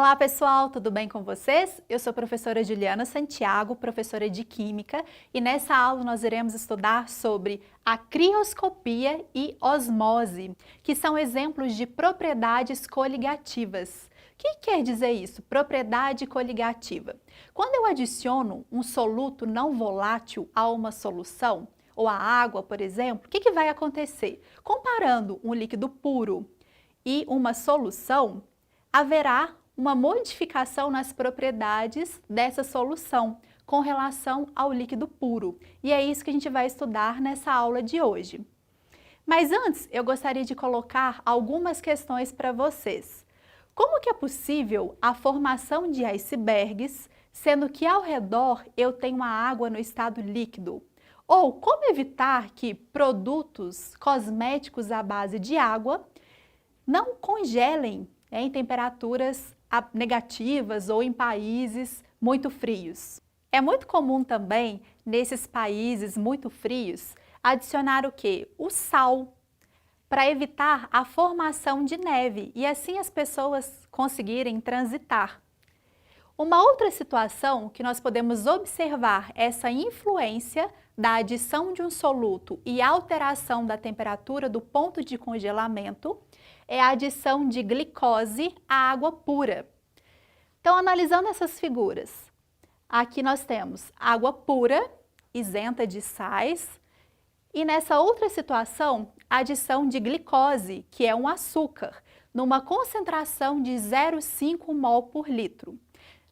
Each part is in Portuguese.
Olá pessoal, tudo bem com vocês? Eu sou a professora Juliana Santiago, professora de Química, e nessa aula nós iremos estudar sobre a crioscopia e osmose, que são exemplos de propriedades coligativas. O que quer dizer isso? Propriedade coligativa. Quando eu adiciono um soluto não volátil a uma solução, ou a água, por exemplo, o que vai acontecer? Comparando um líquido puro e uma solução, haverá uma modificação nas propriedades dessa solução com relação ao líquido puro. E é isso que a gente vai estudar nessa aula de hoje. Mas antes, eu gostaria de colocar algumas questões para vocês. Como que é possível a formação de icebergs, sendo que ao redor eu tenho a água no estado líquido? Ou como evitar que produtos cosméticos à base de água não congelem em temperaturas negativas ou em países muito frios? É muito comum também, nesses países muito frios, adicionar o quê? O sal, para evitar a formação de neve e assim as pessoas conseguirem transitar. Uma outra situação que nós podemos observar essa influência da adição de um soluto e alteração da temperatura do ponto de congelamento é a adição de glicose à água pura. Então, analisando essas figuras, aqui nós temos água pura, isenta de sais, e nessa outra situação, a adição de glicose, que é um açúcar, numa concentração de 0,5 mol por litro.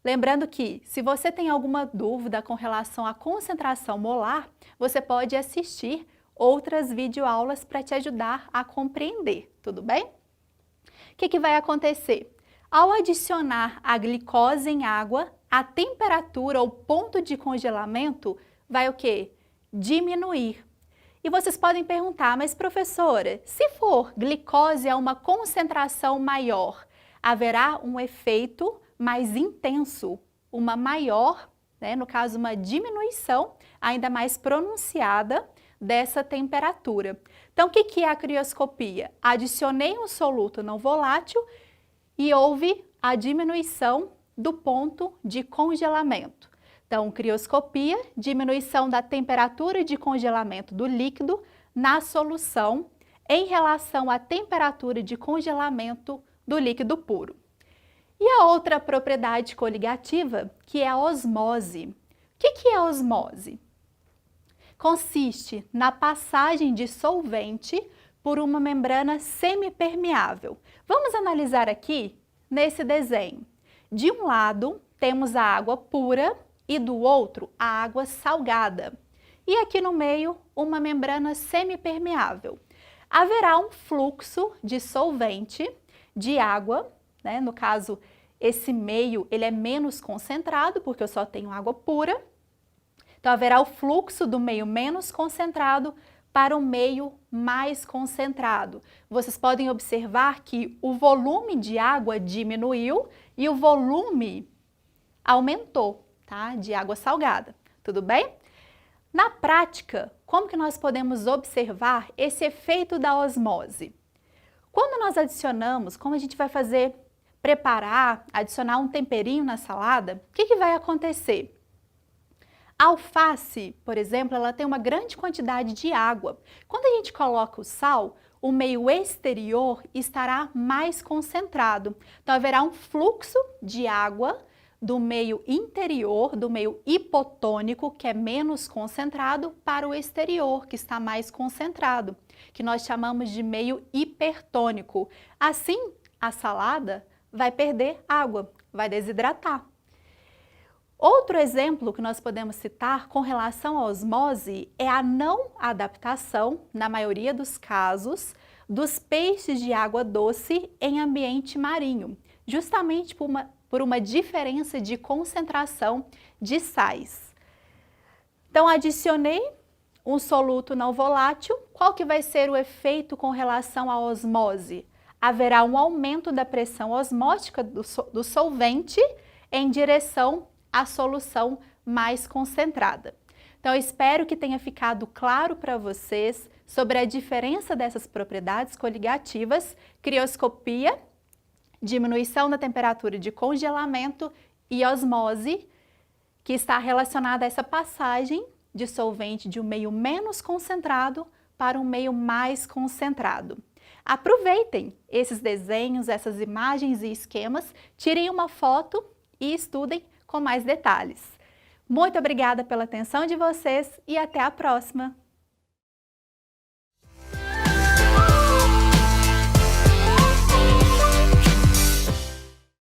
Lembrando que, se você tem alguma dúvida com relação à concentração molar, você pode assistir outras videoaulas para te ajudar a compreender, tudo bem? O que vai acontecer? Ao adicionar a glicose em água, a temperatura ou ponto de congelamento vai o quê? Diminuir. E vocês podem perguntar, mas professora, se for glicose a uma concentração maior, haverá um efeito mais intenso, uma maior, no caso uma diminuição ainda mais pronunciada dessa temperatura. Então, o que é a crioscopia? Adicionei um soluto não volátil e houve a diminuição do ponto de congelamento. Então, crioscopia, diminuição da temperatura de congelamento do líquido na solução em relação à temperatura de congelamento do líquido puro. E a outra propriedade coligativa, que é a osmose. O que é a osmose? Consiste na passagem de solvente por uma membrana semipermeável. Vamos analisar aqui nesse desenho. De um lado, temos a água pura e do outro, a água salgada. E aqui no meio, uma membrana semipermeável. Haverá um fluxo de solvente de água, no caso, esse meio ele é menos concentrado, porque eu só tenho água pura. Então, haverá o fluxo do meio menos concentrado para o meio mais concentrado. Vocês podem observar que o volume de água diminuiu e o volume aumentou, tá? De água salgada. Tudo bem? Na prática, como que nós podemos observar esse efeito da osmose? Quando nós adicionamos, como a gente vai fazer, preparar, adicionar um temperinho na salada, o que vai acontecer? A alface, por exemplo, ela tem uma grande quantidade de água. Quando a gente coloca o sal, o meio exterior estará mais concentrado. Então, haverá um fluxo de água do meio interior, do meio hipotônico, que é menos concentrado, para o exterior, que está mais concentrado, que nós chamamos de meio hipertônico. Assim, a salada vai perder água, vai desidratar. Outro exemplo que nós podemos citar com relação à osmose é a não adaptação, na maioria dos casos, dos peixes de água doce em ambiente marinho, justamente por uma diferença de concentração de sais. Então, adicionei um soluto não volátil, qual que vai ser o efeito com relação à osmose? Haverá um aumento da pressão osmótica do solvente em direção à solução mais concentrada. Então, eu espero que tenha ficado claro para vocês sobre a diferença dessas propriedades coligativas, crioscopia diminuição da temperatura de congelamento e osmose, que está relacionada a essa passagem de solvente de um meio menos concentrado para um meio mais concentrado. Aproveitem esses desenhos, essas imagens e esquemas, tirem uma foto e estudem com mais detalhes. Muito obrigada pela atenção de vocês e até a próxima!